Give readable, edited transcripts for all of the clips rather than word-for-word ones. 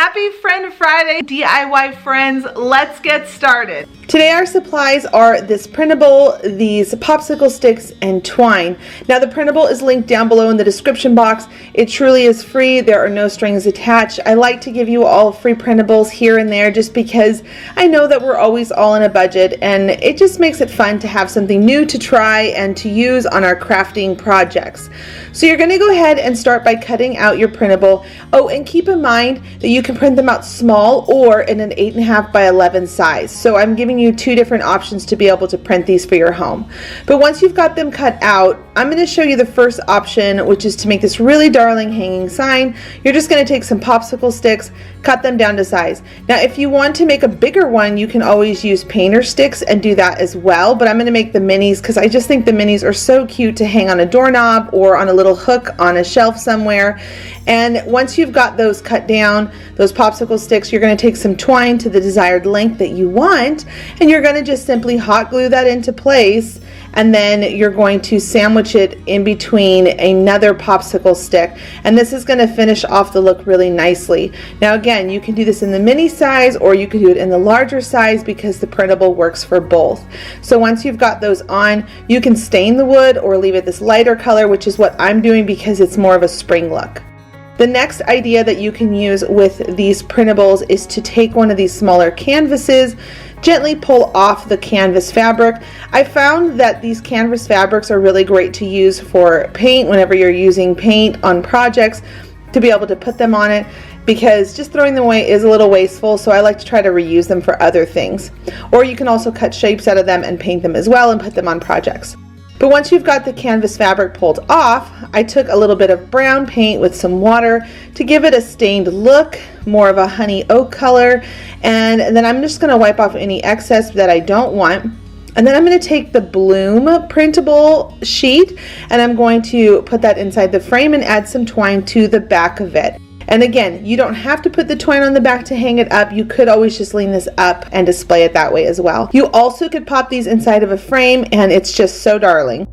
Happy Friend Friday, DIY friends. Let's get started. Today our supplies are this printable, these popsicle sticks, and twine. Now the printable is linked down below in the description box. It truly is free. There are no strings attached. I like to give you all free printables here and there just because I know that we're always all in a budget, and it just makes it fun to have something new to try and to use on our crafting projects. So you're going to go ahead and start by cutting out your printable. Oh, and keep in mind that you can print them out small or in an 8.5 by 11 size. So I'm giving you two different options to be able to print these for your home. But once you've got them cut out, I'm going to show you the first option, which is to make this really darling hanging sign. You're just going to take some popsicle sticks, cut them down to size. Now if you want to make a bigger one, you can always use painter sticks and do that as well, but I'm going to make the minis because I just think the minis are so cute to hang on a doorknob or on a little hook on a shelf somewhere. And once you've got those cut down, those popsicle sticks, you're going to take some twine to the desired length that you want, and you're going to just simply hot glue that into place, and then you're going to sandwich it in between another popsicle stick, and this is going to finish off the look really nicely. Now again, you can do this in the mini size or you can do it in the larger size because the printable works for both. So once you've got those on, you can stain the wood or leave it this lighter color, which is what I'm doing because it's more of a spring look. The next idea that you can use with these printables is to take one of these smaller canvases, gently pull off the canvas fabric. I found that these canvas fabrics are really great to use for paint whenever you're using paint on projects, to be able to put them on it, because just throwing them away is a little wasteful, so I like to try to reuse them for other things. Or you can also cut shapes out of them and paint them as well and put them on projects. But once you've got the canvas fabric pulled off, I took a little bit of brown paint with some water to give it a stained look, more of a honey oak color, and then I'm just going to wipe off any excess that I don't want. And then I'm going to take the Bloom printable sheet and I'm going to put that inside the frame and add some twine to the back of it. And again, you don't have to put the twine on the back to hang it up. You could always just lean this up and display it that way as well. You also could pop these inside of a frame, and it's just so darling.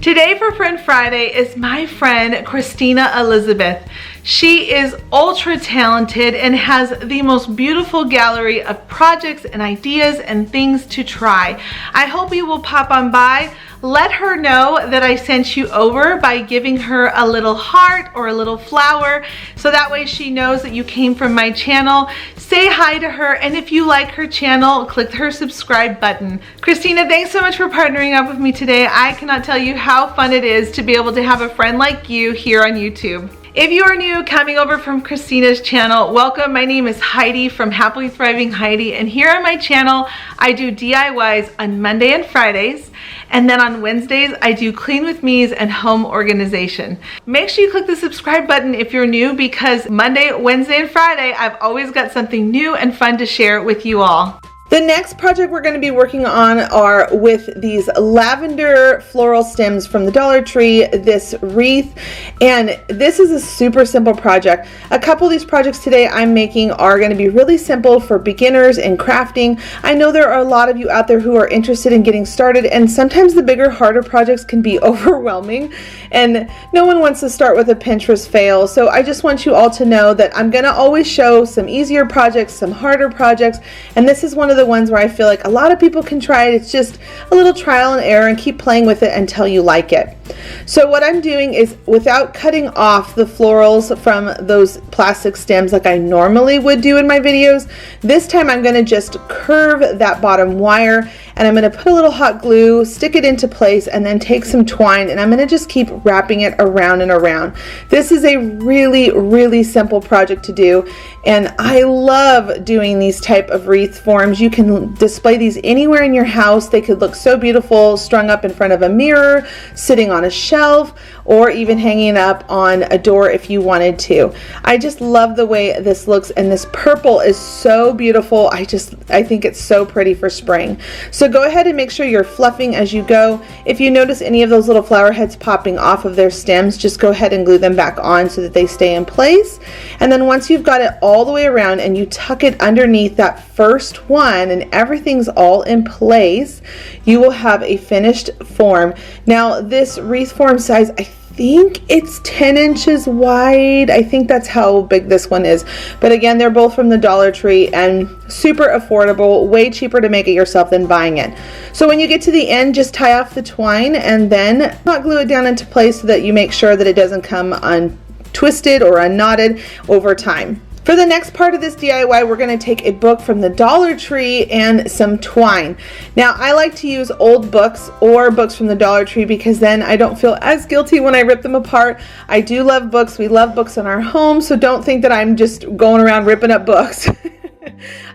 Today for Friend Friday is my friend Christina Elizabeth. She is ultra talented and has the most beautiful gallery of projects and ideas and things to try. I hope you will pop on by. Let her know that I sent you over by giving her a little heart or a little flower, so that way she knows that you came from my channel. Say hi to her, and if you like her channel, click her subscribe button. Christina, thanks so much for partnering up with me today. I cannot tell you how fun it is to be able to have a friend like you here on YouTube. If you are new, coming over from Christina's channel, welcome. My name is Heidi from Happily Thriving Heidi, and here on my channel I do DIYs on Monday and Fridays, and then on Wednesdays I do clean with me's and home organization. Make sure you click the subscribe button if you're new, because Monday, Wednesday, and Friday I've always got something new and fun to share with you all. The next project we're going to be working on are with these lavender floral stems from the Dollar Tree, this wreath, and this is a super simple project. A couple of these projects today I'm making are going to be really simple for beginners in crafting. I know there are a lot of you out there who are interested in getting started, and sometimes the bigger, harder projects can be overwhelming, and no one wants to start with a Pinterest fail. So I just want you all to know that I'm going to always show some easier projects, some harder projects, and this is one of the ones where I feel like a lot of people can try it. It's just a little trial and error, and keep playing with it until you like it. So what I'm doing is, without cutting off the florals from those plastic stems like I normally would do in my videos, this time I'm going to just curve that bottom wire, and I'm going to put a little hot glue, stick it into place, and then take some twine, and I'm going to just keep wrapping it around and around. This is a really, really simple project to do, and I love doing these type of wreath forms. You can display these anywhere in your house. They could look so beautiful strung up in front of a mirror, sitting on a shelf, or even hanging up on a door if you wanted to. I just love the way this looks, and this purple is so beautiful. I think it's so pretty for spring. So go ahead and make sure you're fluffing as you go. If you notice any of those little flower heads popping off of their stems, just go ahead and glue them back on so that they stay in place. And then once you've got it all the way around and you tuck it underneath that first one and everything's all in place, you will have a finished form. Now this wreath form size, I think it's 10 inches wide. I think that's how big this one is. But again, they're both from the Dollar Tree and super affordable, way cheaper to make it yourself than buying it. So when you get to the end, just tie off the twine and then not glue it down into place so that you make sure that it doesn't come untwisted or unknotted over time. For the next part of this DIY, we're going to take a book from the Dollar Tree and some twine. Now, I like to use old books or books from the Dollar Tree because then I don't feel as guilty when I rip them apart. I do love books. We love books in our home, so don't think that I'm just going around ripping up books.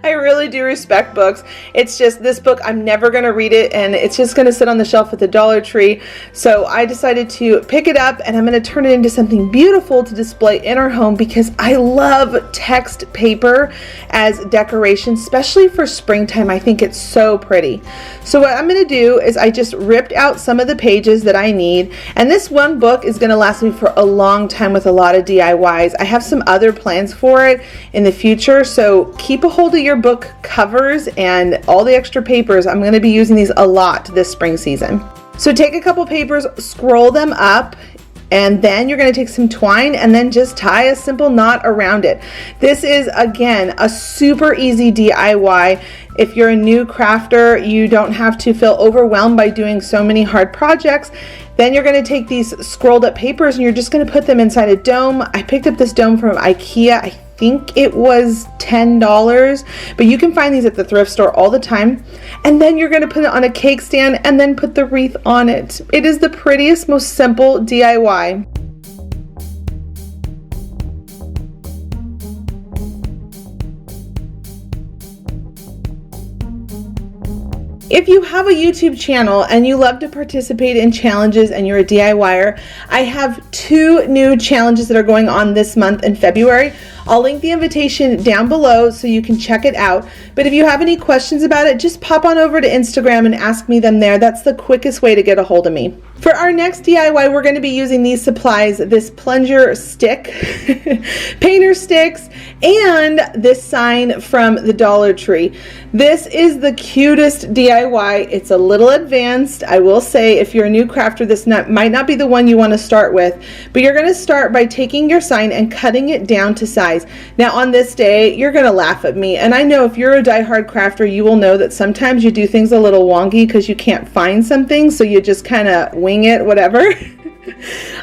I really do respect books. It's just this book, I'm never going to read it, and it's just going to sit on the shelf at the Dollar Tree. So I decided to pick it up, and I'm going to turn it into something beautiful to display in our home because I love text paper as decoration, especially for springtime. I think it's so pretty. So what I'm going to do is I just ripped out some of the pages that I need, and this one book is going to last me for a long time with a lot of DIYs. I have some other plans for it in the future, so keep a hold of your book covers and all the extra papers. I'm going to be using these a lot this spring season. So take a couple papers, scroll them up, and then you're going to take some twine and then just tie a simple knot around it. This is, again, a super easy DIY. If you're a new crafter, you don't have to feel overwhelmed by doing so many hard projects. Then you're going to take these scrolled up papers and you're just going to put them inside a dome. I picked up this dome from IKEA. I think it was $10, but you can find these at the thrift store all the time. And then you're going to put it on a cake stand and then put the wreath on it. It is the prettiest, most simple DIY. If you have a YouTube channel and you love to participate in challenges and you're a DIYer, I have 2 new challenges that are going on this month in February. I'll link the invitation down below so you can check it out. But if you have any questions about it, just pop on over to Instagram and ask me them there. That's the quickest way to get a hold of me. For our next DIY, we're going to be using these supplies, this plunger stick, painter sticks, and this sign from the Dollar Tree. This is the cutest DIY. It's a little advanced. I will say if you're a new crafter, this might not be the one you want to start with, but you're going to start by taking your sign and cutting it down to size. Now on this day, you're going to laugh at me, and I know if you're a die-hard crafter, you will know that sometimes you do things a little wonky because you can't find something, so you just kind of wing it, whatever.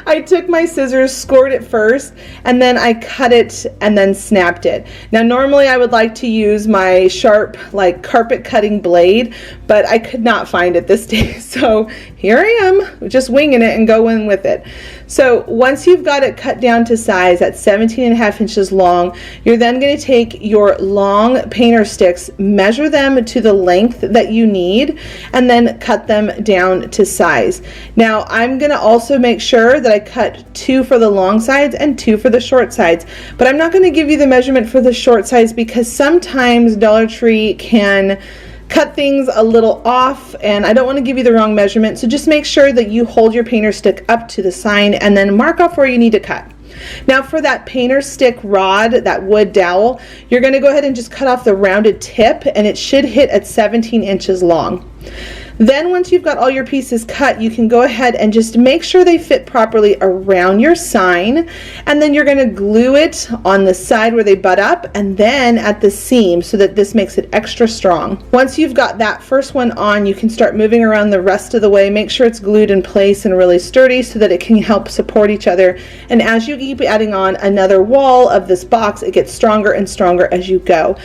I took my scissors, scored it first, and then I cut it and then snapped it. Now normally I would like to use my sharp like carpet cutting blade, but I could not find it this day, so here I am just winging it and going with it. So once you've got it cut down to size at 17.5 inches long, you're then going to take your long painter sticks, measure them to the length that you need, and then cut them down to size. Now I'm going to also make sure that I cut 2 for the long sides and 2 for the short sides, but I'm not going to give you the measurement for the short sides because sometimes Dollar Tree can cut things a little off and I don't want to give you the wrong measurement, so just make sure that you hold your painter stick up to the sign and then mark off where you need to cut. Now for that painter stick rod, that wood dowel, you're going to go ahead and just cut off the rounded tip, and it should hit at 17 inches long. Then once you've got all your pieces cut, you can go ahead and just make sure they fit properly around your sign, and then you're going to glue it on the side where they butt up and then at the seam so that this makes it extra strong. Once you've got that first one on, you can start moving around the rest of the way. Make sure it's glued in place and really sturdy so that it can help support each other, and as you keep adding on another wall of this box, it gets stronger and stronger as you go.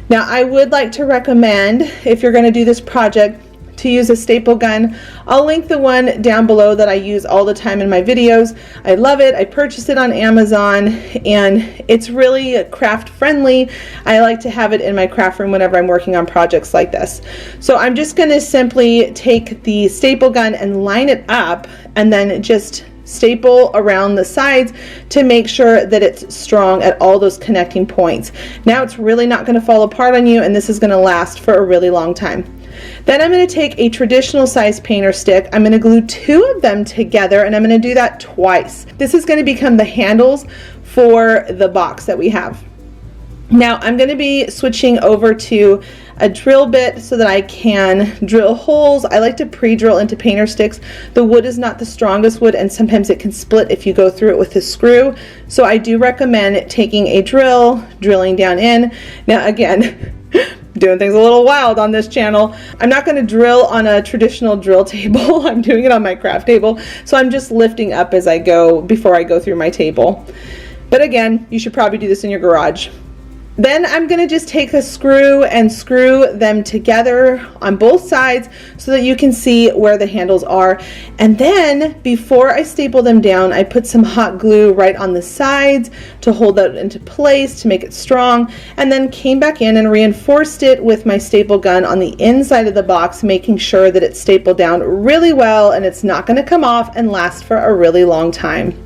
Now I would like to recommend, if you're going to do this project, to use a staple gun. I'll link the one down below that I use all the time in my videos. I love it. I purchased it on Amazon and it's really craft friendly. I like to have it in my craft room whenever I'm working on projects like this. So I'm just going to simply take the staple gun and line it up and then just staple around the sides to make sure that it's strong at all those connecting points. Now it's really not going to fall apart on you, and this is going to last for a really long time. Then I'm going to take a traditional size painter stick. I'm going to glue 2 of them together, and I'm going to do that twice. This is going to become the handles for the box that we have. Now I'm going to be switching over to a drill bit so that I can drill holes. I like to pre-drill into painter sticks. The wood is not the strongest wood, and sometimes it can split if you go through it with a screw. So I do recommend taking a drill, drilling down in. Now again, doing things a little wild on this channel. I'm not going to drill on a traditional drill table. I'm doing it on my craft table. So I'm just lifting up as I go before I go through my table. But again, you should probably do this in your garage. Then I'm going to just take a screw and screw them together on both sides so that you can see where the handles are. And then before I staple them down, I put some hot glue right on the sides to hold that into place to make it strong, and then came back in and reinforced it with my staple gun on the inside of the box, making sure that it's stapled down really well and it's not going to come off and last for a really long time.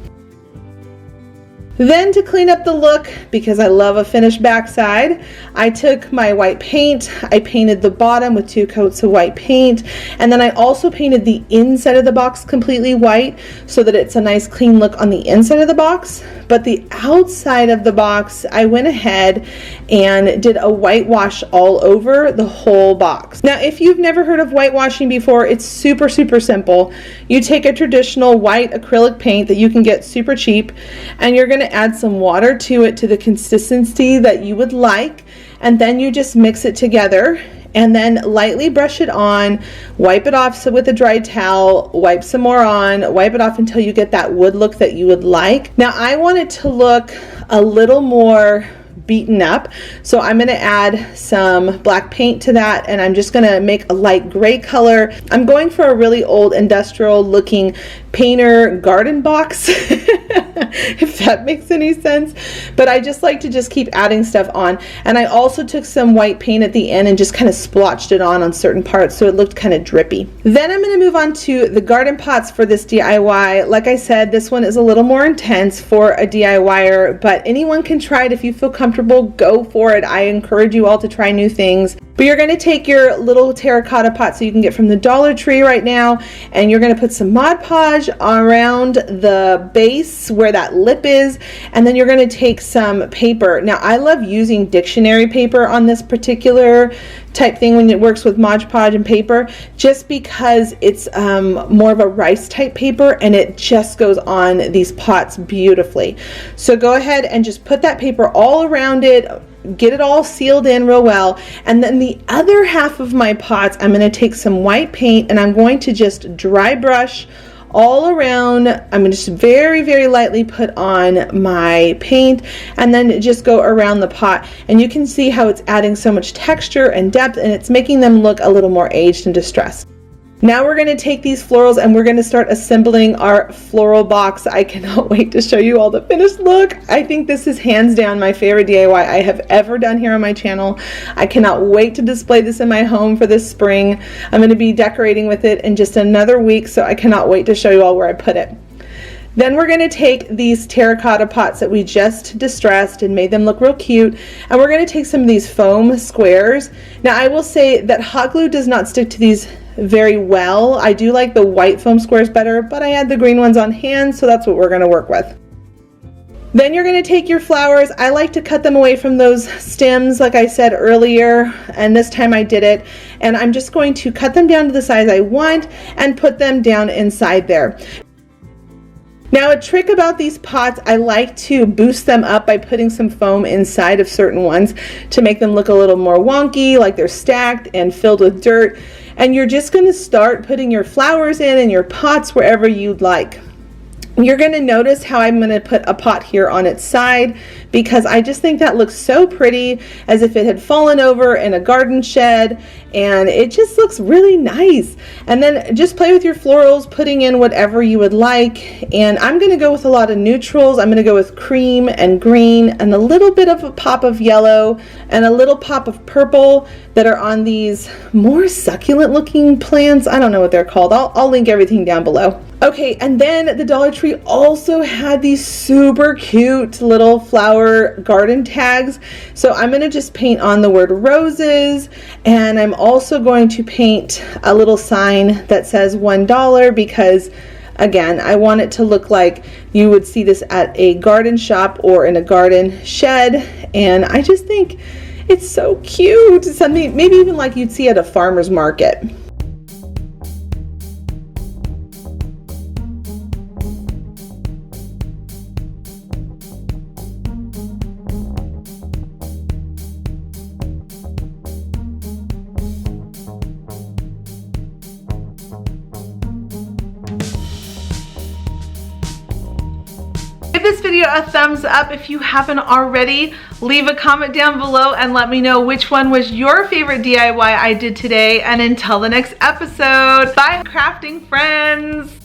Then to clean up the look, because I love a finished backside, I took my white paint, I painted the bottom with 2 coats of white paint, and then I also painted the inside of the box completely white so that it's a nice clean look on the inside of the box. But the outside of the box, I went ahead and did a whitewash all over the whole box. Now, if you've never heard of whitewashing before, it's super simple. You take a traditional white acrylic paint that you can get super cheap, and you're going to add some water to it to the consistency that you would like, and then you just mix it together and then lightly brush it on, wipe it off with a dry towel, wipe some more on, wipe it off until you get that wood look that you would like. Now I want it to look a little more beaten up, so I'm going to add some black paint to that, and I'm just going to make a light gray color. I'm going for a really old industrial looking painter garden box if that makes any sense, but I just like to just keep adding stuff on. And I also took some white paint at the end and just kind of splotched it on certain parts so it looked kind of drippy. Then I'm going to move on to the garden pots for this DIY. Like I said, this one is a little more intense for a DIYer, but anyone can try it. If you feel comfortable, go for it. I encourage you all to try new things. But you're going to take your little terracotta pot so you can get from the Dollar Tree right now, and you're going to put some Mod Podge around the base where that lip is, and then you're going to take some paper. Now I love using dictionary paper on this particular type thing when it works with Mod Podge and paper, just because it's more of a rice type paper and it just goes on these pots beautifully. So go ahead and just put that paper all around it, get it all sealed in real well, and then the other half of my pots I'm going to take some white paint and I'm going to just dry brush all around. I'm going to just very lightly put on my paint and then just go around the pot, and you can see how it's adding so much texture and depth, and it's making them look a little more aged and distressed. Now we're going to take these florals and we're going to start assembling our floral box. I cannot wait to show you all the finished look. I think this is hands down my favorite DIY I have ever done here on my channel. I cannot wait to display this in my home for this spring. I'm going to be decorating with it in just another week, so I cannot wait to show you all where I put it. Then we're going to take these terracotta pots that we just distressed and made them look real cute, and we're going to take some of these foam squares. Now I will say that hot glue does not stick to these very well. I do like the white foam squares better, but I had the green ones on hand, so that's what we're going to work with. Then you're going to take your flowers. I like to cut them away from those stems like I said earlier, and this time I did it, and I'm just going to cut them down to the size I want and put them down inside there. Now a trick about these pots, I like to boost them up by putting some foam inside of certain ones to make them look a little more wonky, like they're stacked and filled with dirt. And you're just going to start putting your flowers in and your pots wherever you'd like. You're going to notice how I'm going to put a pot here on its side because I just think that looks so pretty, as if it had fallen over in a garden shed, and it just looks really nice. And then just play with your florals, putting in whatever you would like. And I'm going to go with a lot of neutrals. I'm going to go with cream and green and a little bit of a pop of yellow and a little pop of purple that are on these more succulent looking plants. I don't know what they're called. I'll link everything down below. Okay, and then the Dollar Tree also had these super cute little flower garden tags. So I'm going to just paint on the word roses, and I'm also going to paint a little sign that says $1 because, again, I want it to look like you would see this at a garden shop or in a garden shed, and I just think it's so cute. Something maybe even like you'd see at a farmer's market. Give this video a thumbs up if you haven't already. Leave a comment down below and let me know which one was your favorite DIY I did today. And until the next episode, bye crafting friends!